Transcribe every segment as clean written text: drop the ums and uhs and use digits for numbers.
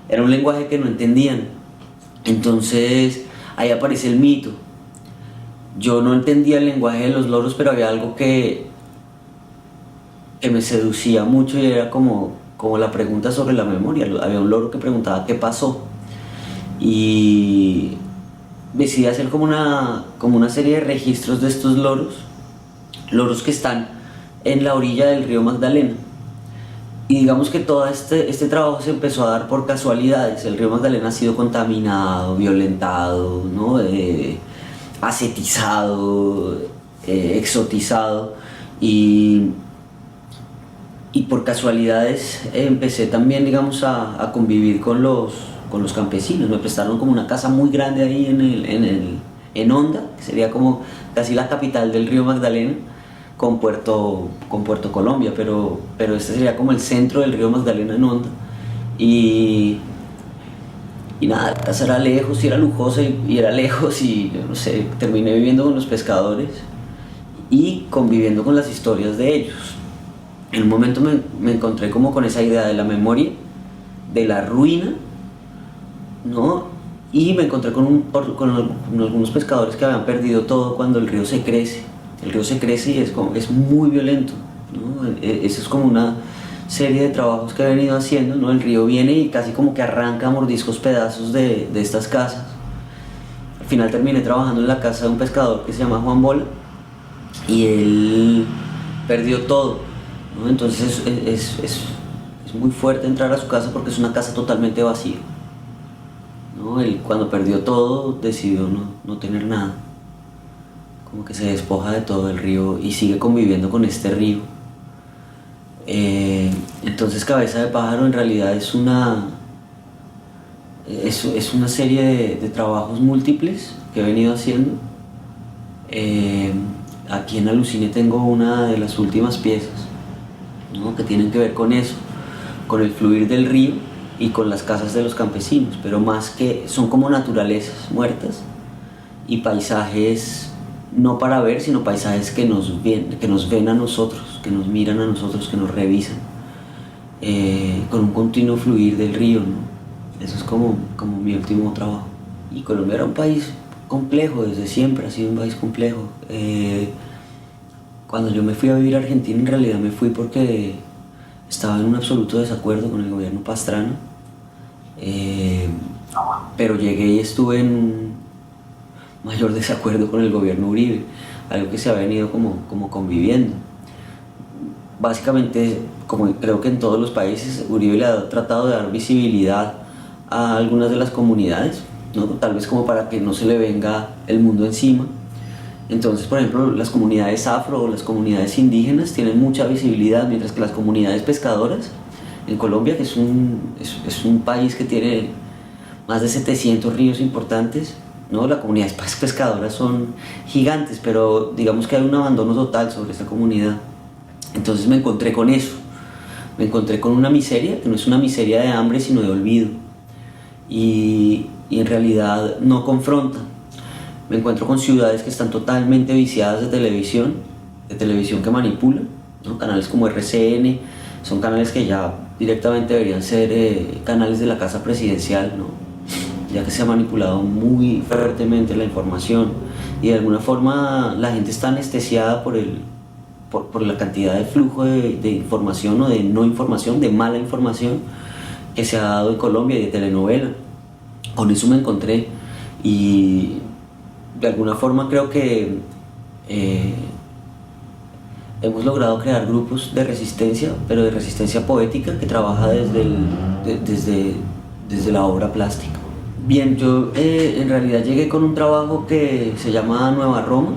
era un lenguaje que no entendían. Entonces ahí aparece el mito. Yo no entendía el lenguaje de los loros, pero había algo que me seducía mucho y era como la pregunta sobre la memoria. Había un loro que preguntaba qué pasó y decidí hacer como una serie de registros de estos loros que están en la orilla del río Magdalena. Y digamos que todo este trabajo se empezó a dar por casualidades. El río Magdalena ha sido contaminado, violentado, ¿no? Asetizado, exotizado. Y por casualidades empecé también, digamos, a convivir con los campesinos. Me prestaron como una casa muy grande ahí en Honda, que sería como casi la capital del río Magdalena, con Puerto Colombia, pero este sería como el centro del río Magdalena en Honda. Y, y nada, la casa era lejos y era lujosa y era lejos y yo no sé, terminé viviendo con los pescadores y conviviendo con las historias de ellos. En un momento me encontré como con esa idea de la memoria, de la ruina, ¿no? Y me encontré con algunos pescadores que habían perdido todo cuando el río se crece. El río se crece y es muy violento, ¿no? Eso es como una serie de trabajos que he venido haciendo, ¿no? El río viene y casi como que arranca a mordiscos pedazos de estas casas. Al final terminé trabajando en la casa de un pescador que se llama Juan Bola y él perdió todo, ¿no? Entonces es muy fuerte entrar a su casa porque es una casa totalmente vacía, ¿no? Él cuando perdió todo decidió no tener nada, como que se despoja de todo el río y sigue conviviendo con este río. Entonces Cabeza de Pájaro en realidad es una serie de trabajos múltiples que he venido haciendo. Aquí en Alucine tengo una de las últimas piezas, ¿no? Que tienen que ver con eso, con el fluir del río y con las casas de los campesinos, pero más que son como naturalezas muertas y paisajes no para ver, sino paisajes que nos ven a nosotros, que nos miran a nosotros, que nos revisan, con un continuo fluir del río, ¿no? Eso es como mi último trabajo. Y Colombia era un país complejo, desde siempre ha sido un país complejo. Cuando yo me fui a vivir a Argentina, en realidad me fui porque estaba en un absoluto desacuerdo con el gobierno Pastrana, pero llegué y estuve en un mayor desacuerdo con el gobierno Uribe, algo que se ha venido como conviviendo. Básicamente, como creo que en todos los países, Uribe le ha tratado de dar visibilidad a algunas de las comunidades, ¿no? Tal vez como para que no se le venga el mundo encima. Entonces, por ejemplo, las comunidades afro o las comunidades indígenas tienen mucha visibilidad, mientras que las comunidades pescadoras en Colombia, que es un país que tiene más de 700 ríos importantes, ¿no? Las comunidades pescadoras son gigantes, pero digamos que hay un abandono total sobre esa comunidad. Entonces me encontré con eso, me encontré con una miseria, que no es una miseria de hambre, sino de olvido. Y en realidad no confronta. Me encuentro con ciudades que están totalmente viciadas de televisión que manipula, ¿no? Canales como RCN, son canales que ya directamente deberían ser canales de la casa presidencial, ¿no? Ya que se ha manipulado muy fuertemente la información y de alguna forma la gente está anestesiada por la cantidad de flujo de información o de no información, de mala información que se ha dado en Colombia y de telenovela. Con eso me encontré y de alguna forma creo que hemos logrado crear grupos de resistencia, pero de resistencia poética que trabaja desde la obra plástica. Bien, yo en realidad llegué con un trabajo que se llama Nueva Roma.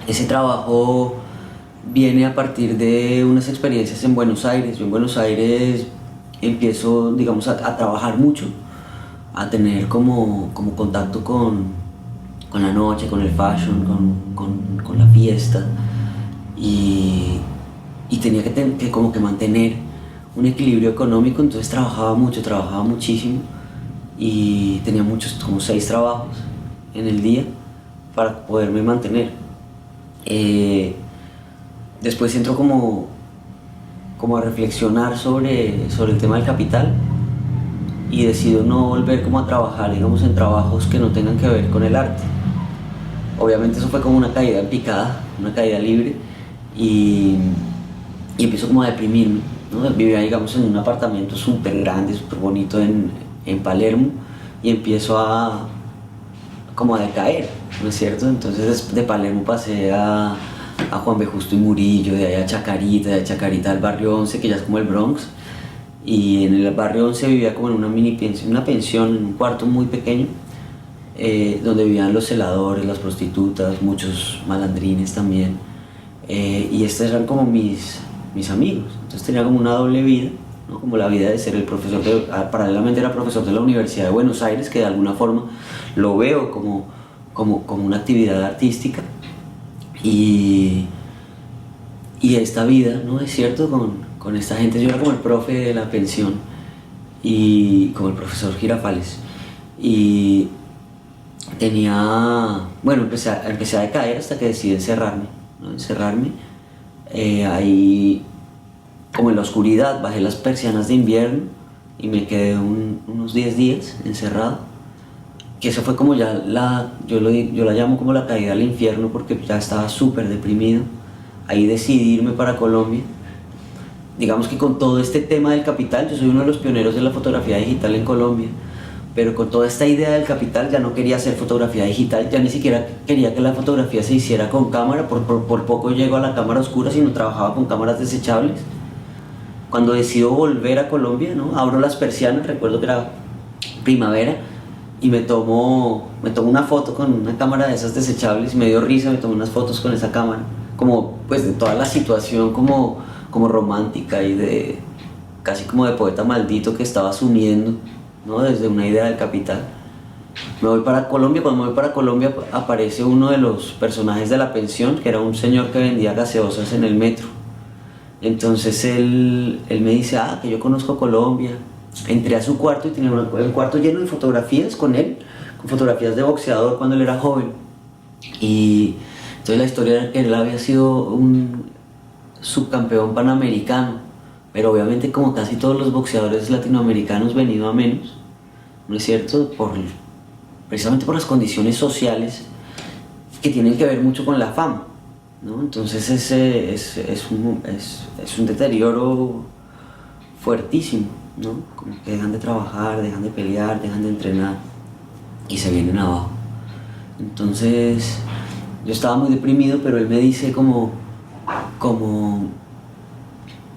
Ese trabajo viene a partir de unas experiencias en Buenos Aires. Yo en Buenos Aires empiezo, digamos, a trabajar mucho, a tener como contacto con la noche, con el fashion, con la fiesta y tenía que como que mantener un equilibrio económico, entonces trabajaba mucho, trabajaba muchísimo y tenía muchos, como 6 trabajos en el día para poderme mantener. Después entro como a reflexionar sobre el tema del capital y decido no volver como a trabajar, digamos, en trabajos que no tengan que ver con el arte. Obviamente eso fue como una caída en picada, una caída libre, y, y empiezo como a deprimirme, ¿no? Vivía, digamos, en un apartamento súper grande, súper bonito en Palermo, y empiezo a como a decaer, ¿no es cierto? Entonces de Palermo pasé a Juan B. Justo y Murillo, de ahí a Chacarita, de Chacarita al barrio 11, que ya es como el Bronx, y en el barrio 11 vivía como en una mini pensión, una pensión, en un cuarto muy pequeño, donde vivían los celadores, las prostitutas, muchos malandrines también, y estos eran como mis amigos. Entonces tenía como una doble vida, ¿no? Como la vida de ser el profesor, paralelamente era profesor de la Universidad de Buenos Aires, que de alguna forma lo veo como una actividad artística, y esta vida, ¿no? Es cierto, con esta gente. Yo era como el profe de la pensión, y como el profesor Girafales, y bueno, empecé a decaer hasta que decidí encerrarme, ¿no? Encerrarme, ahí como en la oscuridad, bajé las persianas de invierno y me quedé unos 10 días encerrado, que eso fue como ya yo la llamo como la caída al infierno, porque ya estaba súper deprimido. Ahí decidí irme para Colombia. Digamos que con todo este tema del capital, yo soy uno de los pioneros de la fotografía digital en Colombia, pero con toda esta idea del capital ya no quería hacer fotografía digital, ya ni siquiera quería que la fotografía se hiciera con cámara, por poco llego a la cámara oscura, sino trabajaba con cámaras desechables. Cuando decido volver a Colombia, ¿no? Abro las persianas, recuerdo que era primavera, y me tomo una foto con una cámara de esas desechables, y me dio risa, me tomé unas fotos con esa cámara, como pues de toda la situación como romántica y de casi como de poeta maldito que estaba asumiendo, ¿no? Desde una idea del capital. Me voy para Colombia. Cuando me voy para Colombia aparece uno de los personajes de la pensión, que era un señor que vendía gaseosas en el metro. Entonces él me dice, que yo conozco Colombia. Entré a su cuarto y tenía un cuarto lleno de fotografías con él, con fotografías de boxeador cuando él era joven. Y entonces la historia era que él había sido un subcampeón panamericano, pero obviamente, como casi todos los boxeadores latinoamericanos, venido a menos, ¿no es cierto? Precisamente por las condiciones sociales que tienen que ver mucho con la fama, ¿no? Entonces es un deterioro fuertísimo, ¿no? Como que dejan de trabajar, dejan de pelear, dejan de entrenar y se vienen abajo. Entonces yo estaba muy deprimido, pero él me dice como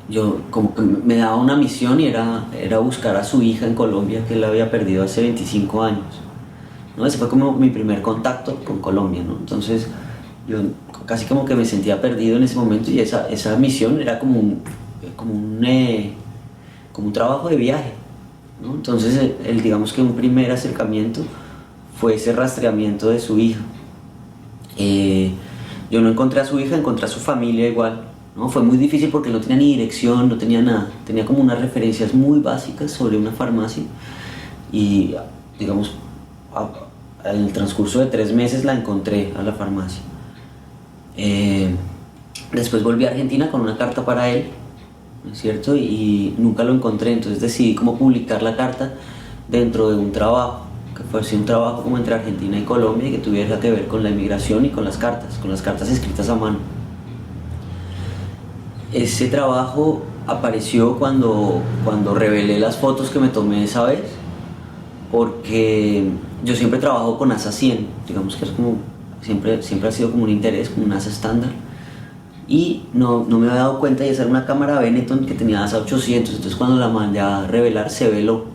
que me daba una misión, y era buscar a su hija en Colombia, que él la había perdido hace 25 años, ¿no? Ese fue como mi primer contacto con Colombia, ¿no? Entonces yo casi como que me sentía perdido en ese momento, y esa misión era como un trabajo de viaje, ¿no? Entonces digamos que un primer acercamiento fue ese rastreamiento de su hija. Yo no encontré a su hija, encontré a su familia igual, ¿no? Fue muy difícil porque no tenía ni dirección, no tenía nada. Tenía como unas referencias muy básicas sobre una farmacia, y digamos en el transcurso de 3 meses la encontré a la farmacia. Después volví a Argentina con una carta para él, ¿no es cierto? Y nunca lo encontré, entonces decidí como publicar la carta dentro de un trabajo, que fuese un trabajo como entre Argentina y Colombia, y que tuviera que ver con la inmigración y con las cartas escritas a mano. Ese trabajo apareció cuando revelé las fotos que me tomé esa vez, porque yo siempre trabajo con ASA 100, digamos que es como, siempre ha sido como un interés, como un ASA estándar, y no me había dado cuenta, y esa era una cámara Benetton que tenía ASA 800, entonces cuando la mandé a revelar se veló.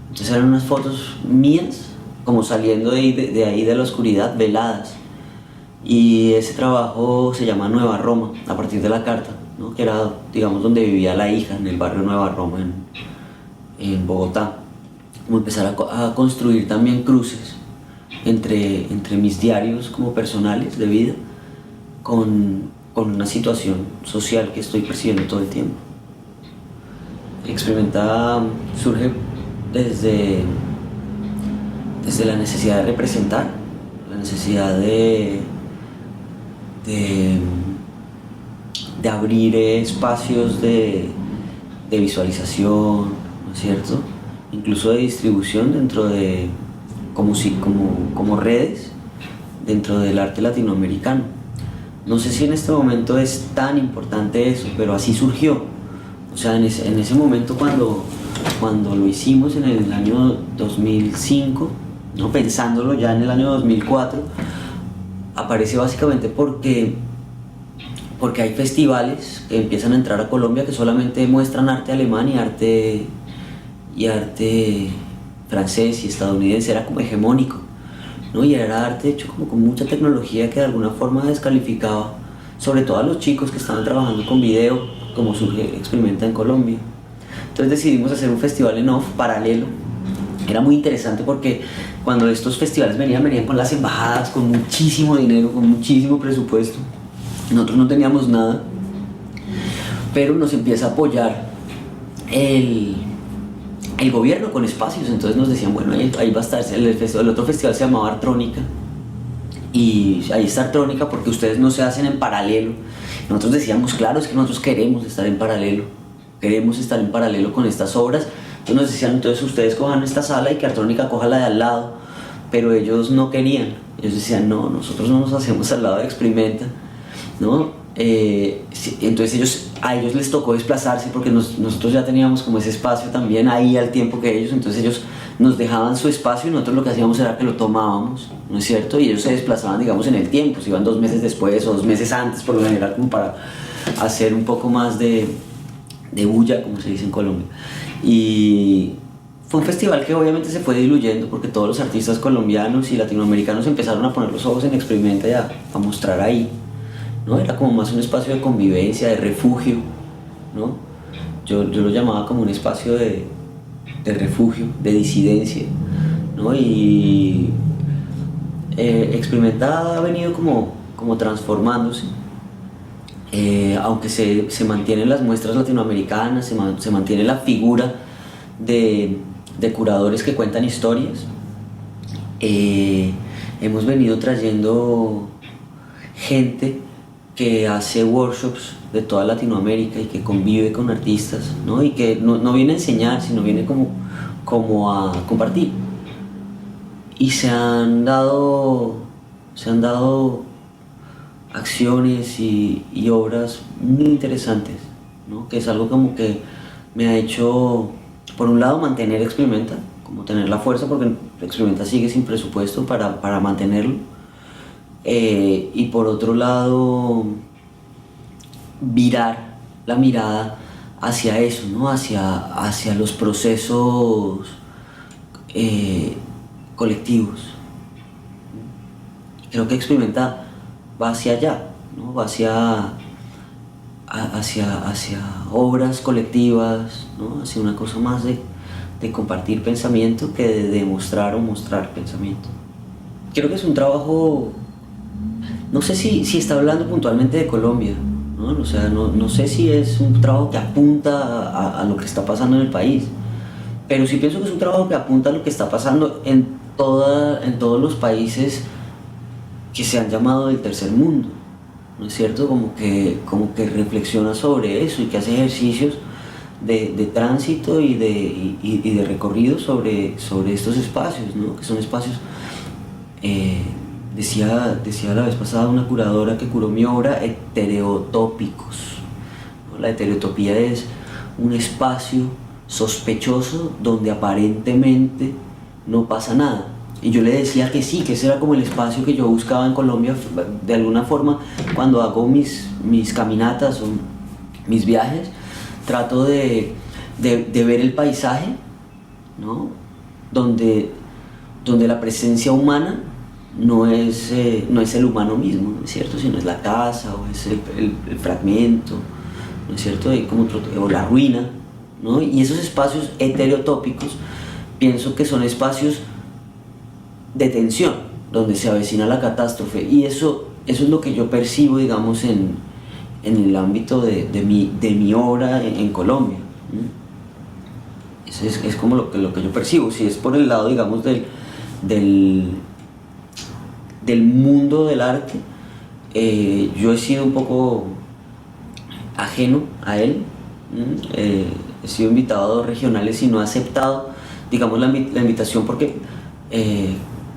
Entonces eran unas fotos mías, como saliendo de ahí de la oscuridad, veladas. Y ese trabajo se llama Nueva Roma, a partir de la carta, ¿no? Que era, digamos, donde vivía la hija, en el barrio Nueva Roma, en Bogotá. Como empezar a construir también cruces entre mis diarios como personales de vida con una situación social que estoy percibiendo todo el tiempo. Experimenta surge desde la necesidad de representar, la necesidad de abrir espacios de visualización, ¿no es cierto? incluso de distribución dentro de, como redes dentro del arte latinoamericano. No sé si en este momento es tan importante eso, pero así surgió. O sea, en ese momento cuando lo hicimos en el año 2005, ¿no? Pensándolo ya en el año 2004, aparece básicamente porque hay festivales que empiezan a entrar a Colombia que solamente muestran arte alemán y arte francés y estadounidense. Era como hegemónico, ¿no? Y era arte hecho como con mucha tecnología que de alguna forma descalificaba sobre todo a los chicos que estaban trabajando con video, como surge Experimenta en Colombia. Entonces decidimos hacer un festival en off paralelo. Era muy interesante porque cuando estos festivales venían con las embajadas, con muchísimo dinero, con muchísimo presupuesto. Nosotros no teníamos nada, pero nos empieza a apoyar el gobierno con espacios. Entonces nos decían, bueno, ahí va a estar el otro festival se llamaba Artrónica, y ahí está Artrónica porque ustedes no se hacen en paralelo. Nosotros decíamos, claro, es que nosotros queremos estar en paralelo con estas obras. Entonces nos decían, entonces ustedes cojan esta sala y que Artrónica coja la de al lado, pero ellos no querían. Ellos decían, no, nosotros no nos hacemos al lado de Experimenta, ¿no? Entonces a ellos les tocó desplazarse porque nosotros ya teníamos como ese espacio también ahí al tiempo que ellos. Entonces ellos nos dejaban su espacio y nosotros lo que hacíamos era que lo tomábamos, ¿no es cierto? Y ellos se desplazaban, digamos, en el tiempo, se iban 2 meses después o 2 meses antes por lo general, como para hacer un poco más de bulla, como se dice en Colombia. Y fue un festival que obviamente se fue diluyendo porque todos los artistas colombianos y latinoamericanos empezaron a poner los ojos en Experimenta y a mostrar ahí, ¿no? Era como más un espacio de convivencia, de refugio, ¿no? Yo lo llamaba como un espacio de refugio, de disidencia, ¿no? Y Experimenta ha venido como transformándose, aunque se mantienen las muestras latinoamericanas, se mantiene la figura de curadores que cuentan historias. Hemos venido trayendo gente que hace workshops de toda Latinoamérica y que convive con artistas, ¿no? Y que no viene a enseñar, sino viene como a compartir. Y se han dado acciones y obras muy interesantes, ¿no? Que es algo como que me ha hecho, por un lado, mantener Experimenta, como tener la fuerza, porque Experimenta sigue sin presupuesto para mantenerlo. Y por otro lado, virar la mirada hacia eso, ¿no? hacia los procesos colectivos. Creo que Experimenta va hacia allá, ¿no? Va hacia obras colectivas, ¿no? Hacia una cosa más de compartir pensamiento que de demostrar o mostrar pensamiento. Creo que es un trabajo. No sé si está hablando puntualmente de Colombia, ¿no? O sea, no sé si es un trabajo que apunta a lo que está pasando en el país, pero sí pienso que es un trabajo que apunta a lo que está pasando en todos los países que se han llamado del tercer mundo, ¿no es cierto? Como que reflexiona sobre eso y que hace ejercicios de tránsito y de recorrido sobre estos espacios, ¿no? Que son espacios... Decía la vez pasada una curadora que curó mi obra, heterotópicos, ¿no? La heterotopía es un espacio sospechoso donde aparentemente no pasa nada. Y yo le decía que sí, que ese era como el espacio que yo buscaba en Colombia. De alguna forma, cuando hago mis caminatas o mis viajes, trato de ver el paisaje, ¿no? Donde la presencia humana no es el humano mismo, ¿no es cierto? Sino es la casa o es el fragmento, ¿no es cierto? O la ruina, ¿no? Y esos espacios heterotópicos pienso que son espacios de tensión, donde se avecina la catástrofe, y eso es lo que yo percibo, digamos, en el ámbito de mi obra en Colombia. Es como lo que yo percibo. Si es por el lado, digamos, del mundo del arte, yo he sido un poco ajeno a él. He sido invitado a 2 regionales y no he aceptado digamos, la invitación, porque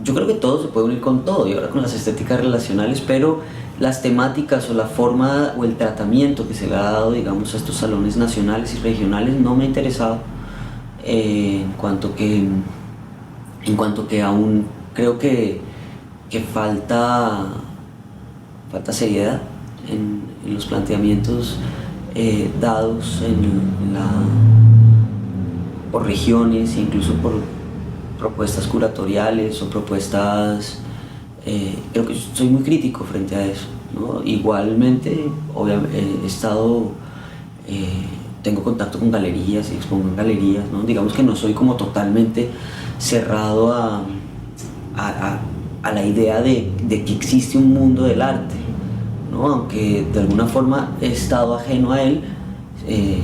yo creo que todo se puede unir con todo, y ahora con las estéticas relacionales, pero las temáticas o la forma o el tratamiento que se le ha dado, digamos, a estos salones nacionales y regionales no me ha interesado, en cuanto que aún creo que falta seriedad en los planteamientos dados por regiones, incluso por propuestas curatoriales o propuestas. Creo que soy muy crítico frente a eso, ¿no? Igualmente, obviamente, tengo contacto con galerías y expongo en galerías, ¿no? Digamos que no soy como totalmente cerrado a la idea de que existe un mundo del arte, ¿no? Aunque de alguna forma he estado ajeno a él.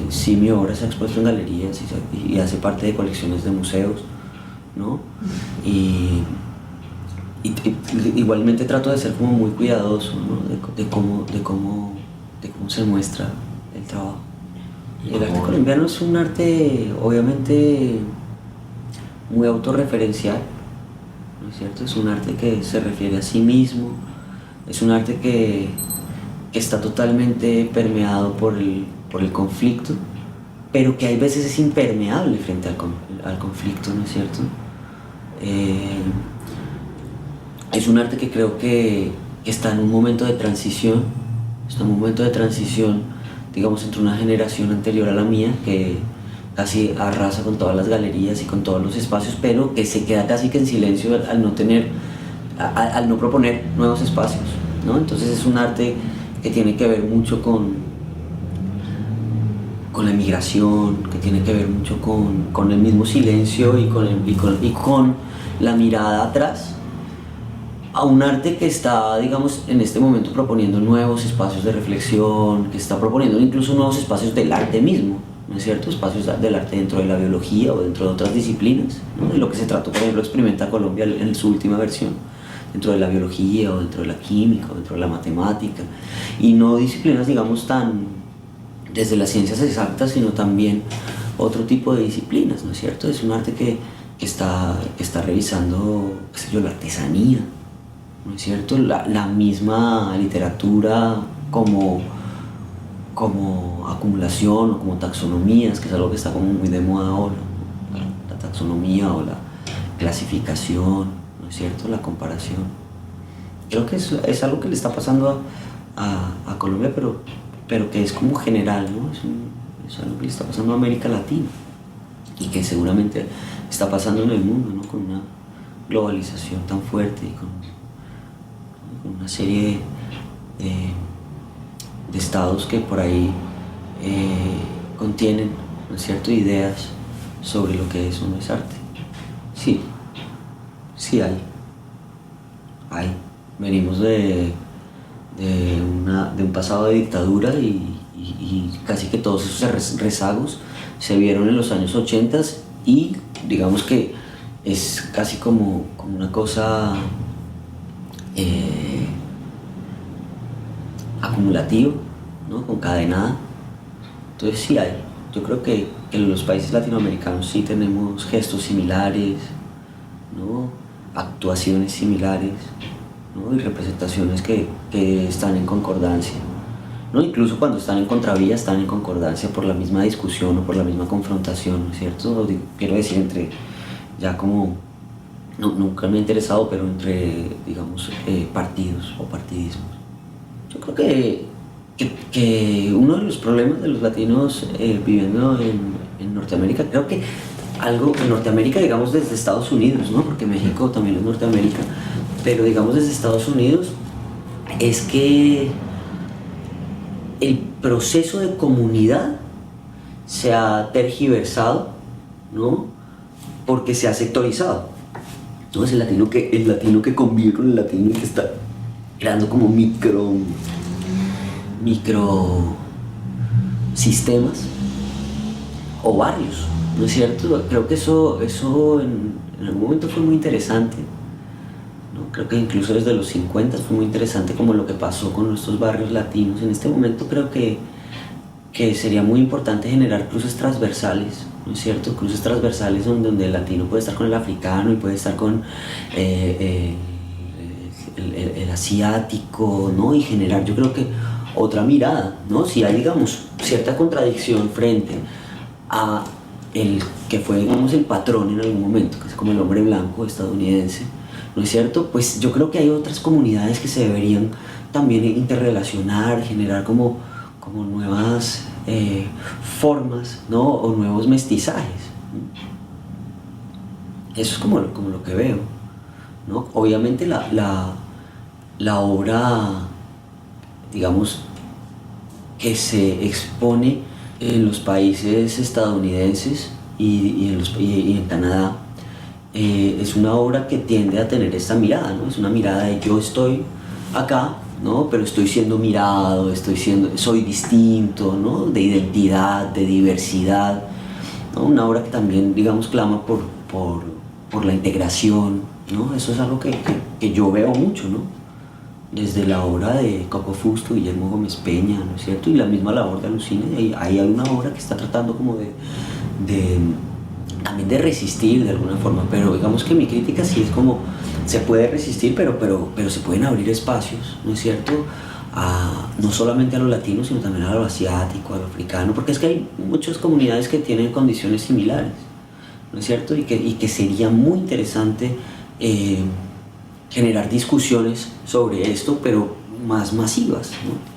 Sí, mi obra se ha expuesto en galerías y hace parte de colecciones de museos, ¿no? Y igualmente trato de ser como muy cuidadoso, ¿no? de cómo se muestra el trabajo. El arte colombiano es un arte obviamente muy autorreferencial, ¿no es cierto? Es un arte que se refiere a sí mismo, es un arte que está totalmente permeado por el conflicto, pero que hay veces es impermeable frente al conflicto, ¿no es cierto? Es un arte que creo que está en un momento de transición, digamos, entre una generación anterior a la mía, que casi arrasa con todas las galerías y con todos los espacios, pero que se queda casi que en silencio al no proponer nuevos espacios, ¿no? Entonces es un arte que tiene que ver mucho con la emigración, que tiene que ver mucho con el mismo silencio y con la mirada atrás, a un arte que está, digamos, en este momento proponiendo nuevos espacios de reflexión, que está proponiendo incluso nuevos espacios del arte mismo, ¿no es cierto? Espacios del arte dentro de la biología o dentro de otras disciplinas, ¿no? De lo que se trató, por ejemplo, Experimenta Colombia en su última versión, dentro de la biología o dentro de la química o dentro de la matemática, y no disciplinas, digamos, tan desde las ciencias exactas, sino también otro tipo de disciplinas, ¿no es cierto? Es un arte que está revisando, qué sé yo, la artesanía, ¿no es cierto? La misma literatura como acumulación o como taxonomías, que es algo que está como muy de moda ahora, la taxonomía o la clasificación, ¿no es cierto? La comparación. Creo que es algo que le está pasando a Colombia, pero que es como general, ¿no? Es algo que le está pasando a América Latina y que seguramente está pasando en el mundo, ¿no? Con una globalización tan fuerte y con una serie de estados que por ahí contienen, ¿no es cierto?, ideas sobre lo que es o no es arte. Sí hay. Venimos de un pasado de dictadura y casi que todos esos rezagos se vieron en los años 80 y digamos que es casi como una cosa acumulativa, ¿no? Concadenada. Entonces sí hay. Yo creo que en los países latinoamericanos sí tenemos gestos similares, ¿no? Actuaciones similares, ¿no? Y representaciones que están en concordancia, ¿no? Incluso cuando están en contravía, están en concordancia por la misma discusión o por la misma confrontación, ¿no es cierto? Quiero decir, entre ya como, nunca me ha interesado, pero entre, digamos, partidos o partidismos. Yo creo que uno de los problemas de los latinos viviendo en Norteamérica, creo que algo en Norteamérica, digamos desde Estados Unidos, ¿no? Porque México también es Norteamérica, pero digamos desde Estados Unidos, es que el proceso de comunidad se ha tergiversado, ¿no? Porque se ha sectorizado. ¿No? Es el latino que convive con el latino y que está creando como micro sistemas o barrios, ¿no es cierto? Creo que eso en algún momento fue muy interesante, ¿no? Creo que incluso desde los 50 fue muy interesante como lo que pasó con nuestros barrios latinos. En este momento creo que que sería muy importante generar cruces transversales, ¿no es cierto? Cruces transversales donde el latino puede estar con el africano y puede estar con el asiático, ¿no? Y generar, yo creo que otra mirada, ¿no? Si hay, digamos, cierta contradicción frente a el que fue, digamos, el patrón en algún momento, que es como el hombre blanco estadounidense, ¿no es cierto? Pues yo creo que hay otras comunidades que se deberían también interrelacionar, generar como nuevas formas, ¿no? O nuevos mestizajes. Eso es como lo que veo, ¿no? Obviamente la obra, digamos, que se expone en los países estadounidenses y en Canadá, es una obra que tiende a tener esta mirada, ¿no? Es una mirada de yo estoy acá, ¿no? Pero estoy siendo mirado, soy distinto, ¿no? De identidad, de diversidad, ¿no? Una obra que también, digamos, clama por la integración, ¿no? Eso es algo que yo veo mucho, ¿no? Desde la obra de Coco Fusto, Guillermo Gómez Peña, ¿no es cierto? Y la misma labor de Alucine, ahí hay una obra que está tratando como también de resistir de alguna forma, pero digamos que mi crítica sí es como, se puede resistir, pero se pueden abrir espacios, ¿no es cierto? No solamente a los latinos, sino también a lo asiático, a lo africano, porque es que hay muchas comunidades que tienen condiciones similares, ¿no es cierto? Y que sería muy interesante generar discusiones sobre esto, pero más masivas, ¿no?